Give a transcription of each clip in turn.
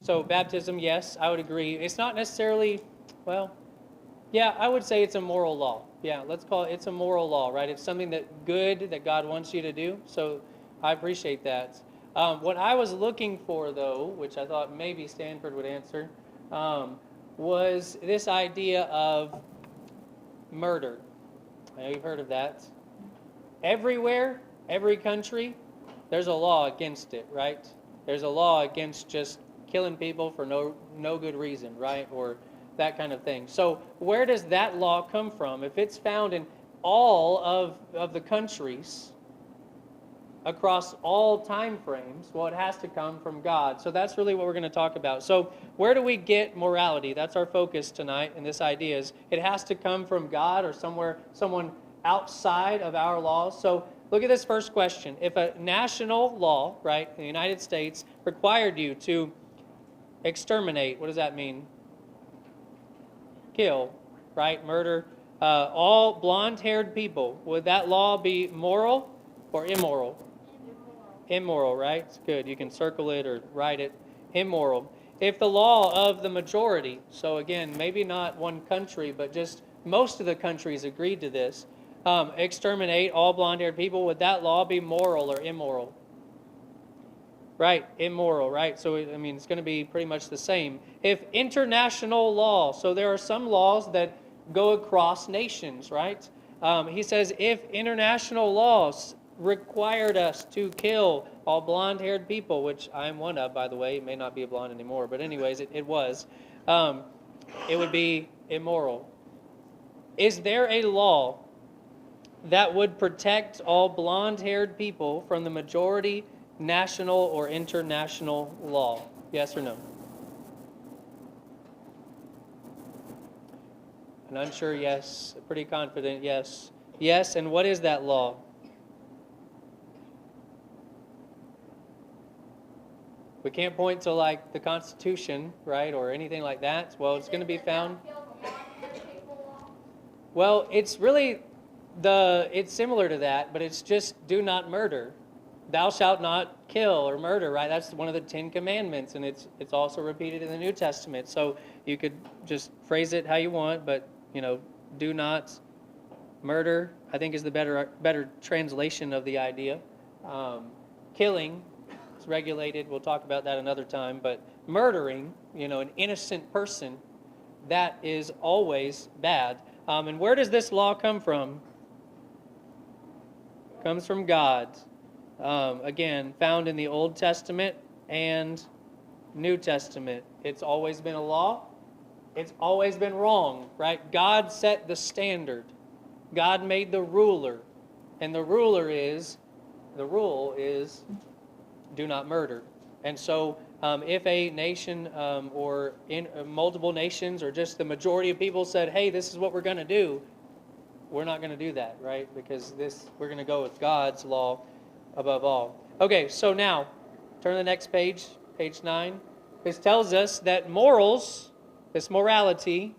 So baptism, yes, I would agree. It's not necessarily, well, yeah, I would say it's a moral law. Yeah, let's call it, it's a moral law, right? It's something that good that God wants you to do. So I appreciate that. What I was looking for, though, which I thought maybe Stanford would answer, was this idea of murder. I know you've heard of that. Everywhere, every country, there's a law against it, right? There's a law against just killing people for no good reason, right? Or that kind of thing. So where does that law come from? If it's found in all of the countries across all time frames, well, it has to come from God. So that's really what we're going to talk about. So where do we get morality? That's our focus tonight, and this idea is it has to come from God or someone outside of our laws. So look at this first question. If a national law, right, in the United States required you to exterminate, what does that mean? Kill, right? Murder all blonde-haired people, would that law be moral or immoral? Immoral, right? It's good. You can circle it or write it. Immoral. If the law of the majority, so again, maybe not one country, but just most of the countries agreed to this, exterminate all blonde-haired people, would that law be moral or immoral? Right, immoral, right? So, I mean, it's going to be pretty much the same. If international law, so there are some laws that go across nations, right? He says if international laws required us to kill all blonde-haired people, which I'm one of, by the way, it may not be a blonde anymore, but anyways, it was, it would be immoral. Is there a law that would protect all blonde-haired people from the majority national or international law? Yes or no? An unsure yes, a pretty confident yes. Yes, and what is that law? We can't point to like the Constitution, right, or anything like that. Well, it's going to be found. Well, it's really it's similar to that, but it's just do not murder. Thou shalt not kill or murder, right? That's one of the 10 Commandments, and it's also repeated in the New Testament. So you could just phrase it how you want, but do not murder, I think, is the better translation of the idea. Killing is regulated. We'll talk about that another time. But murdering, an innocent person, that is always bad. And where does this law come from? It comes from God. Again, found in the Old Testament and New Testament. It's always been a law. It's always been wrong, right? God set the standard. God made the ruler. And the rule is do not murder. And so if a nation or in multiple nations or just the majority of people said, hey, this is what we're going to do, we're not going to do that, right? Because we're going to go with God's law above all. Okay, so now, turn to the next page, page 9. This tells us that morals, this morality,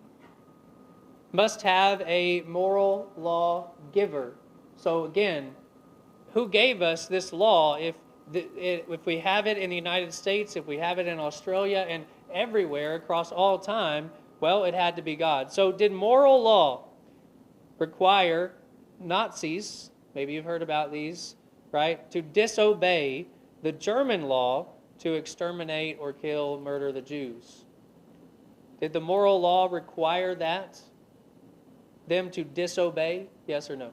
must have a moral law giver. So again, who gave us this law? If we have it in the United States, if we have it in Australia, and everywhere across all time, well, it had to be God. So did moral law require Nazis, maybe you've heard about these, right, to disobey the German law to exterminate or kill, murder the Jews? Did the moral law require them to disobey? Yes or no?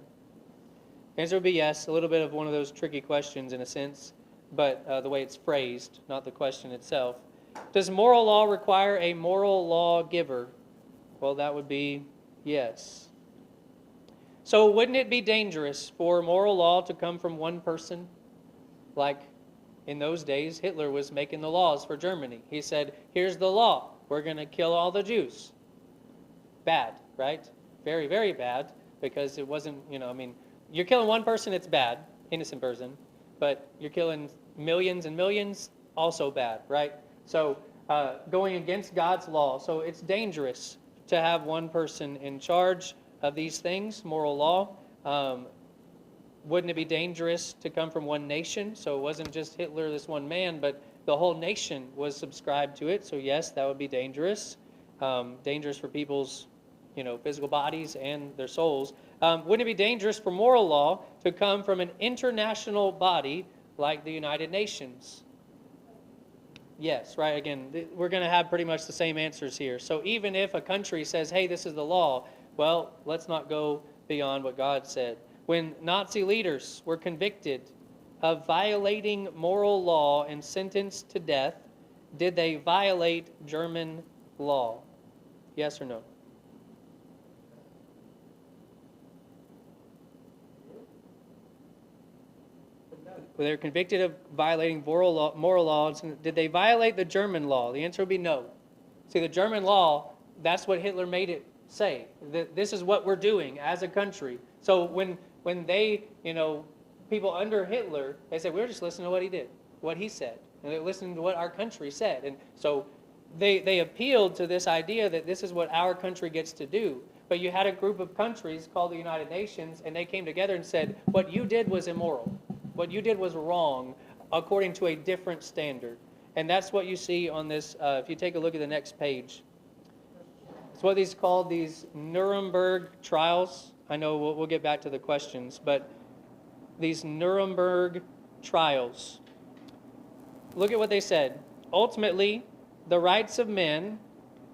The answer would be yes. A little bit of one of those tricky questions in a sense, but the way it's phrased, not the question itself. Does moral law require a moral law giver? Well, that would be yes. So wouldn't it be dangerous for moral law to come from one person? Like in those days, Hitler was making the laws for Germany. He said, here's the law. We're going to kill all the Jews. Bad, right? Very, very bad, because it wasn't, you're killing one person, it's bad, innocent person, but you're killing millions and millions, also bad, right? So going against God's law. So it's dangerous to have one person in charge of these things, moral law. wouldn't it be dangerous to come from one nation? So it wasn't just Hitler, this one man, but the whole nation was subscribed to it. So yes, that would be dangerous. Dangerous for people's, physical bodies and their souls. Wouldn't it be dangerous for moral law to come from an international body like the United Nations? Yes, right. Again, we're going to have pretty much the same answers here. So even if a country says, hey, this is the law, well, let's not go beyond what God said. When Nazi leaders were convicted of violating moral law and sentenced to death, did they violate German law? Yes or no? They were convicted of violating moral laws. Did they violate the German law? The answer would be no. See, the German law, that's what Hitler made it say. This is what we're doing as a country. So when they, people under Hitler, they said, we're just listening to what he did, what he said. And they're listening to what our country said. And so they appealed to this idea that this is what our country gets to do. But you had a group of countries called the United Nations, and they came together and said, what you did was immoral. What you did was wrong according to a different standard. And that's what you see on this, if you take a look at the next page. It's what these called these Nuremberg trials. I know we'll get back to the questions, but these Nuremberg trials. Look at what they said. Ultimately, the rights of men,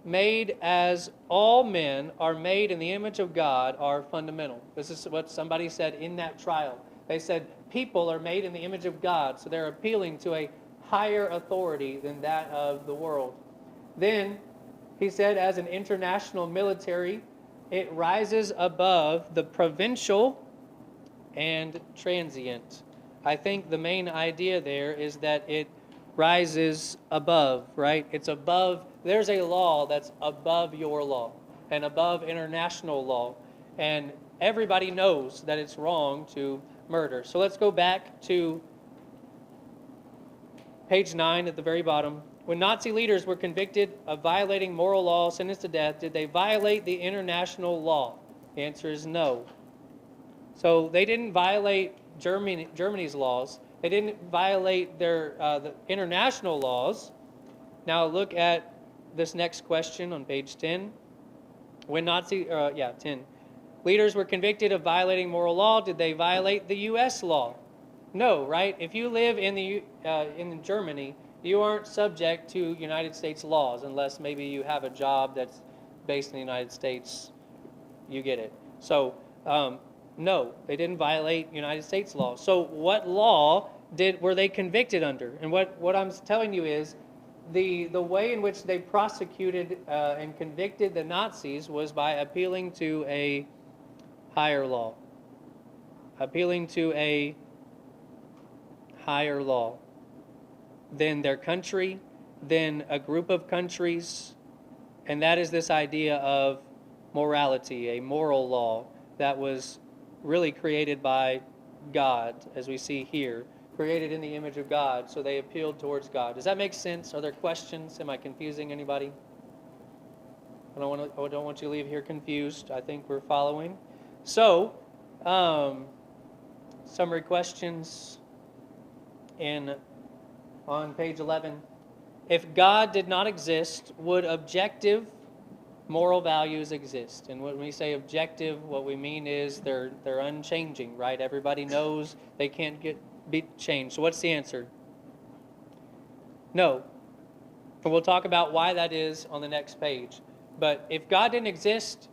made as all men are made in the image of God, are fundamental. This is what somebody said in that trial. They said people are made in the image of God, so they're appealing to a higher authority than that of the world. Then he said, as an international military, it rises above the provincial and transient. I think the main idea there is that it rises above, right? It's above, there's a law that's above your law and above international law. And everybody knows that it's wrong to murder. So let's go back to page 9 at the very bottom. When Nazi leaders were convicted of violating moral law, sentenced to death, did they violate the international law? The answer is no. So they didn't violate Germany's laws. They didn't violate the international laws. Now look at this next question on page 10. When 10. Leaders were convicted of violating moral law. Did they violate the U.S. law? No, right? If you live in Germany, you aren't subject to United States laws unless maybe you have a job that's based in the United States. You get it. So, no, they didn't violate United States law. So what law were they convicted under? And what I'm telling you is the way in which they prosecuted and convicted the Nazis was by appealing to a higher law. Appealing to a higher law than their country, than a group of countries. And that is this idea of morality, a moral law that was really created by God, as we see here, created in the image of God, so they appealed towards God. Does that make sense? Are there questions? Am I confusing anybody? I don't want you to leave here confused. I think we're following. So, summary questions on page 11. If God did not exist, would objective moral values exist? And when we say objective, what we mean is they're unchanging, right? Everybody knows they can't be changed. So what's the answer? No. And we'll talk about why that is on the next page. But if God didn't exist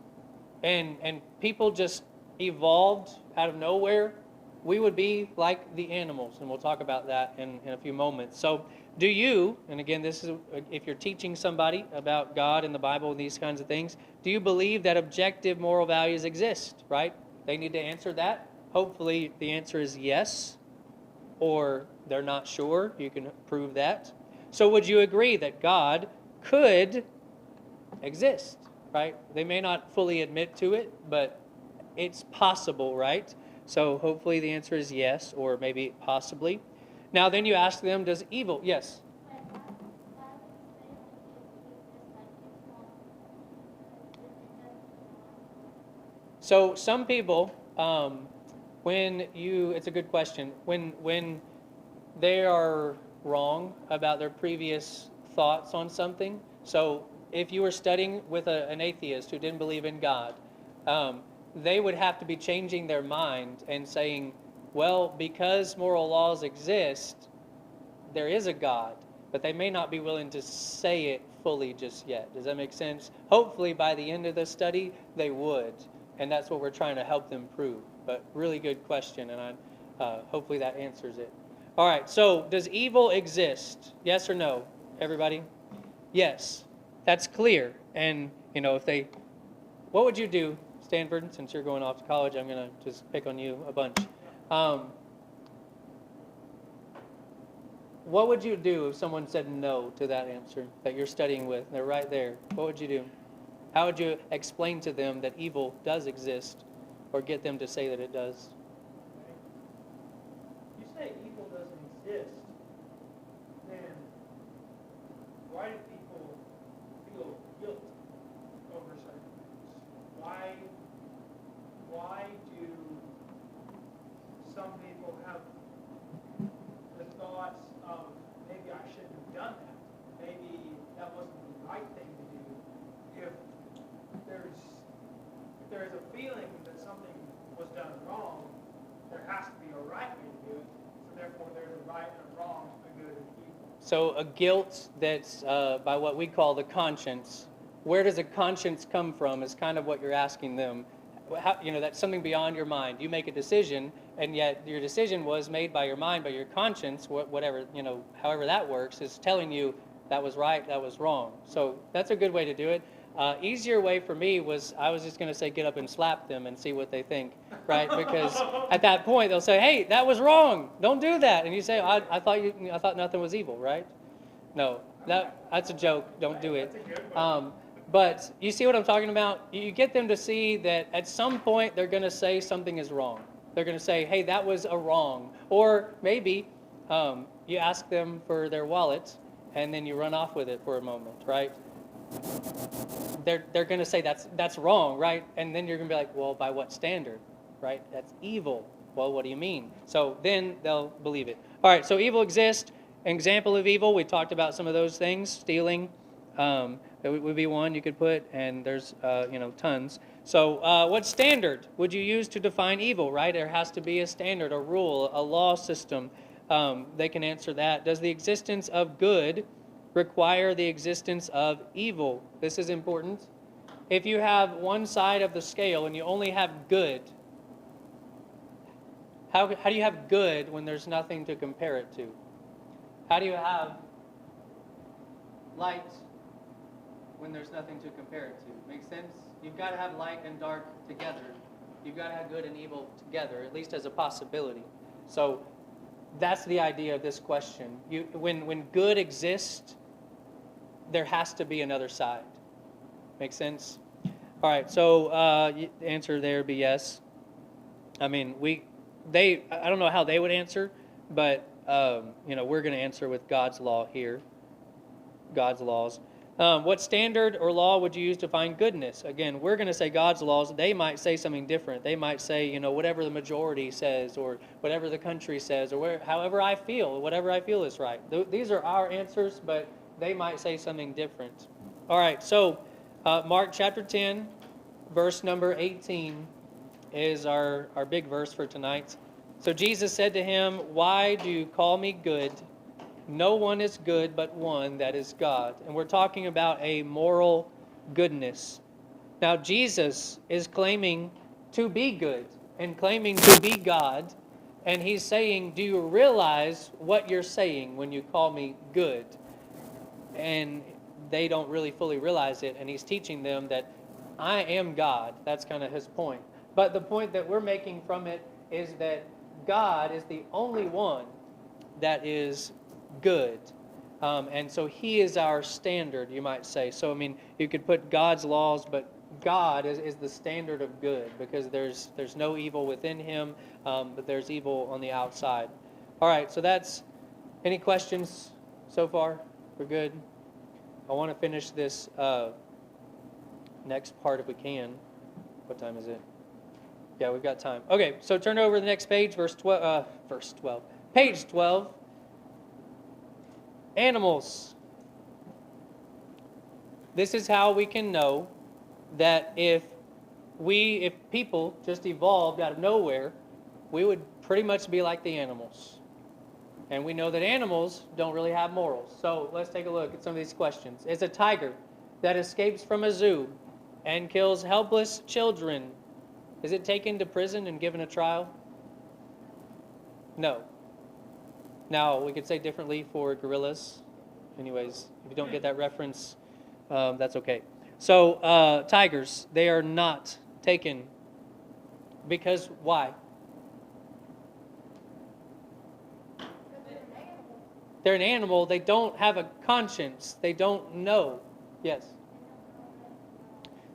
and people just evolved out of nowhere, we would be like the animals, and we'll talk about that in a few moments. So do you, and again, this is if you're teaching somebody about God and the Bible and these kinds of things, do you believe that objective moral values exist, right? They need to answer that. Hopefully the answer is yes, or they're not sure. You can prove that. So would you agree that God could exist, right? They may not fully admit to it, but it's possible, right? So hopefully the answer is yes, or maybe possibly. Now then you ask them, does evil, yes? So some people It's a good question. When they are wrong about their previous thoughts on something. So if you were studying with an atheist who didn't believe in God, they would have to be changing their mind and saying, well, because moral laws exist, there is a God, but they may not be willing to say it fully just yet. Does that make sense? Hopefully by the end of the study, they would, and that's what we're trying to help them prove. But really good question, and hopefully that answers it. All right, so does evil exist? Yes or no, everybody? Yes, that's clear. And, what would you do, Stanford, since you're going off to college? I'm going to just pick on you a bunch. What would you do if someone said no to that answer that you're studying with? They're right there. What would you do? How would you explain to them that evil does exist, or get them to say that it does? You say evil doesn't exist, then why do people feel guilt over certain things? Why do some people have the thoughts of maybe I shouldn't have done that? Maybe that wasn't the right thing to do. If there's a feeling that something was done wrong, there has to be a right way to do it. So therefore, there's a right and a wrong, a good and evil. So a guilt that's by what we call the conscience. Where does a conscience come from is kind of what you're asking them. That's something beyond your mind. You make a decision, and yet your decision was made by your mind, but your conscience, whatever, however that works, is telling you that was right, that was wrong. So that's a good way to do it. Easier way for me was, I was just going to say get up and slap them and see what they think, right? Because at that point they'll say, hey, that was wrong, don't do that. And you say, I thought nothing was evil, right? No, that's a joke, don't do it. But you see what I'm talking about? You get them to see that at some point they're going to say something is wrong. They're going to say, hey, that was a wrong. Or maybe you ask them for their wallet and then you run off with it for a moment, right? They're going to say that's wrong, right? And then you're going to be like, well, by what standard, right? That's evil. Well, what do you mean? So then they'll believe it. All right, so evil exists. An example of evil, we talked about some of those things, stealing. That would be one you could put, and there's tons. So what standard would you use to define evil, right? There has to be a standard, a rule, a law system. They can answer that. Does the existence of good require the existence of evil? This is important. If you have one side of the scale and you only have good, how do you have good when there's nothing to compare it to? How do you have light when there's nothing to compare it to? Make sense? You've got to have light and dark together. You've got to have good and evil together, at least as a possibility. So that's the idea of this question. When good exists, there has to be another side. Make sense? All right, so the answer there would be yes. I mean, I don't know how they would answer, but we're going to answer with God's law here. God's laws. What standard or law would you use to find goodness? Again, we're going to say God's laws. They might say something different. They might say, whatever the majority says, or whatever the country says, or however I feel, whatever I feel is right. These are our answers, but they might say something different. All right, so Mark chapter 10, verse number 18 is our big verse for tonight. So Jesus said to him, "Why do you call me good? No one is good but one, that is God." And we're talking about a moral goodness. Now, Jesus is claiming to be good and claiming to be God. And he's saying, do you realize what you're saying when you call me good? And they don't really fully realize it. And he's teaching them that I am God. That's kind of his point. But the point that we're making from it is that God is the only one that is good. And so he is our standard, you might say. So, I mean, you could put God's laws, but God is the standard of good because there's no evil within him, but there's evil on the outside. All right, so that's, any questions so far? We're good? I want to finish this next part if we can. What time is it? Yeah, we've got time. Okay, so turn over to the next page, verse 12. Page 12. Animals. This is how we can know that if people just evolved out of nowhere, we would pretty much be like the animals. And we know that animals don't really have morals. So let's take a look at some of these questions. Is a tiger that escapes from a zoo and kills helpless children, is it taken to prison and given a trial? No. Now, we could say differently for gorillas. Anyways, if you don't get that reference, that's okay. So, tigers, they are not taken because why? They're an animal. They don't have a conscience. They don't know. Yes.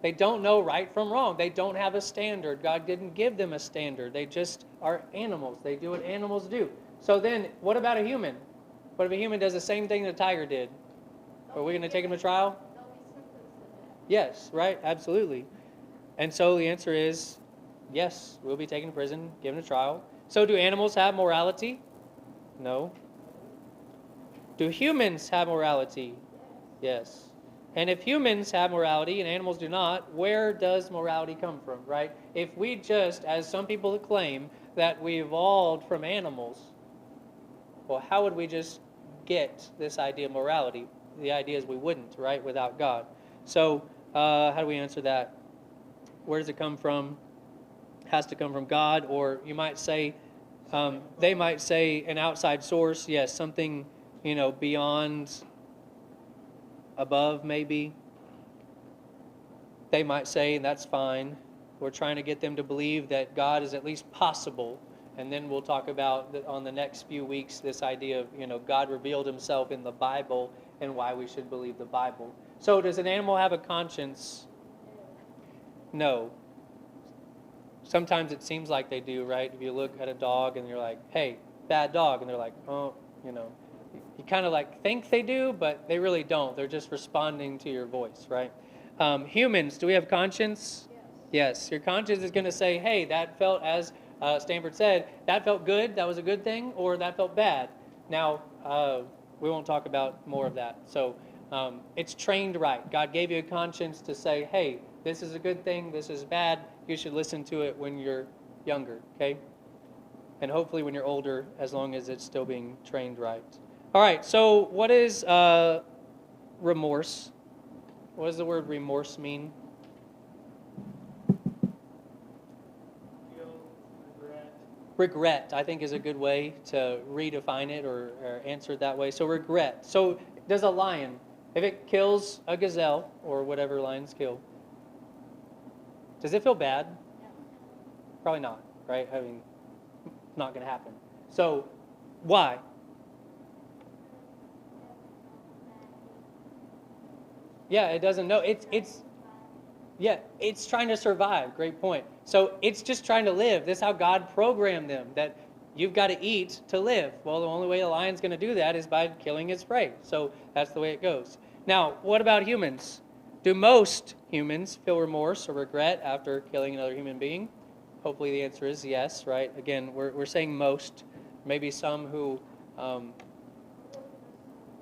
They don't know right from wrong. They don't have a standard. God didn't give them a standard. They just are animals. They do what animals do. So then, what about a human? What if a human does the same thing that a tiger did? Are we going to take him to trial? Yes, right? Absolutely. And so the answer is yes, we'll be taken to prison, given a trial. So do animals have morality? No. Do humans have morality? Yes. And if humans have morality and animals do not, where does morality come from, right? If we just, as some people claim, that we evolved from animals, well, how would we just get this idea of morality? The idea is we wouldn't, right, without God. So how do we answer that? Where does it come from? It has to come from God, or you might say, they might say an outside source. Yes, something, beyond, above maybe. They might say, and that's fine. We're trying to get them to believe that God is at least possible. And then we'll talk about, on the next few weeks, this idea of, God revealed himself in the Bible and why we should believe the Bible. So does an animal have a conscience? No. Sometimes it seems like they do, right? If you look at a dog and you're like, hey, bad dog. And they're like, oh, You kind of think they do, but they really don't. They're just responding to your voice, right? Humans, do we have conscience? Yes. Your conscience is going to say, hey, that felt, as Stanford said, that felt good, that was a good thing, or that felt bad. Now, we won't talk about more of that. So it's trained right. God gave you a conscience to say, hey, this is a good thing, this is bad. You should listen to it when you're younger, okay? And hopefully when you're older, as long as it's still being trained right. All right, so what is remorse? What does the word remorse mean? Guilt, regret. Regret, I think, is a good way to redefine it or answer it that way. So regret. So does a lion, if it kills a gazelle or whatever lions kill, does it feel bad? Probably not, right? I mean, not going to happen. So why? Yeah, it doesn't know. It's trying to survive. Great point. So it's just trying to live. This is how God programmed them, that you've got to eat to live. Well, the only way a lion's going to do that is by killing its prey. So that's the way it goes. Now, what about humans? Do most humans feel remorse or regret after killing another human being? Hopefully the answer is yes, right? Again, we're saying most. Maybe some who,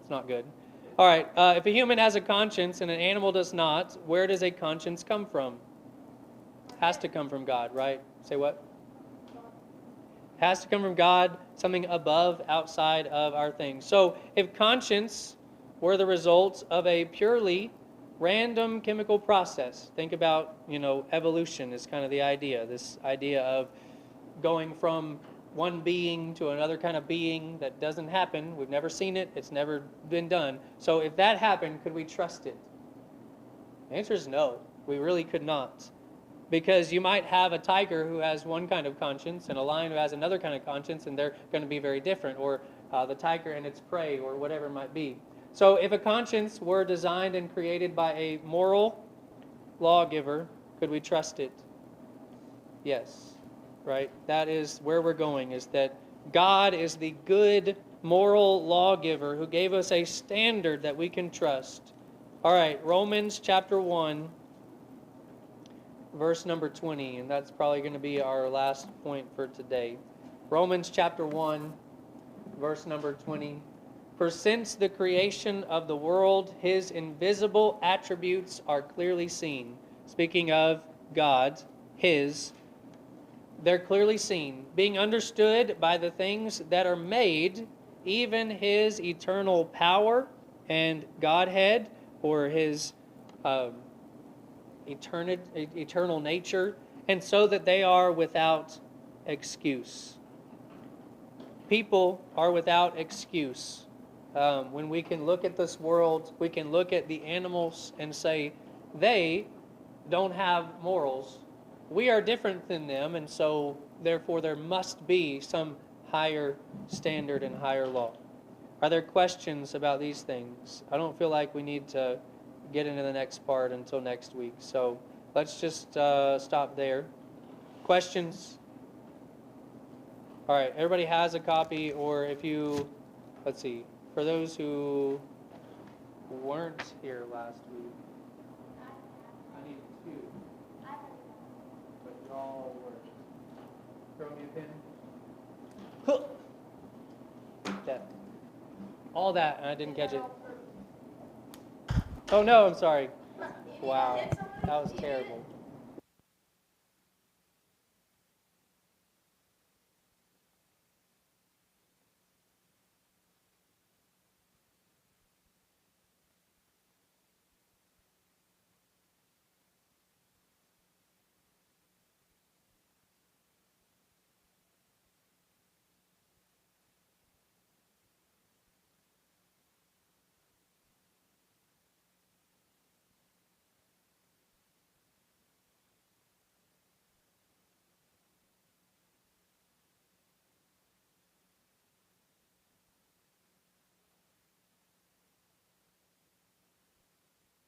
it's not good. All right, if a human has a conscience and an animal does not, where does a conscience come from? Has to come from God, right? Say what? Has to come from God, something above, outside of our things. So if conscience were the result of a purely random chemical process, think about, evolution is kind of the idea, this idea of going from one being to another kind of being. That doesn't happen. We've never seen it. It's never been done. So if that happened, could we trust it? The answer is no. We really could not. Because you might have a tiger who has one kind of conscience and a lion who has another kind of conscience, and they're going to be very different, or the tiger and its prey, or whatever it might be. So if a conscience were designed and created by a moral lawgiver, could we trust it? Yes, right? That is where we're going, is that God is the good moral lawgiver who gave us a standard that we can trust. All right, Romans chapter 1. verse number 20, and that's probably going to be our last point for today. Romans chapter 1, verse number 20. For since the creation of the world, his invisible attributes are clearly seen. Speaking of God, they're clearly seen, being understood by the things that are made, even his eternal power and Godhead, or his eternal nature, and so that they are without excuse. People are without excuse. When we can look at this world, we can look at the animals and say, they don't have morals. We are different than them, and so therefore there must be some higher standard and higher law. Are there questions about these things? I don't feel like we need to get into the next part until next week, so let's just stop there. Questions? All right, everybody has a copy, or if you, let's see, for those who weren't here last week, I need two. But y'all were. Throw me a pin. Huh. That. All that, and I didn't catch it. Oh no, I'm sorry. Wow, that was terrible.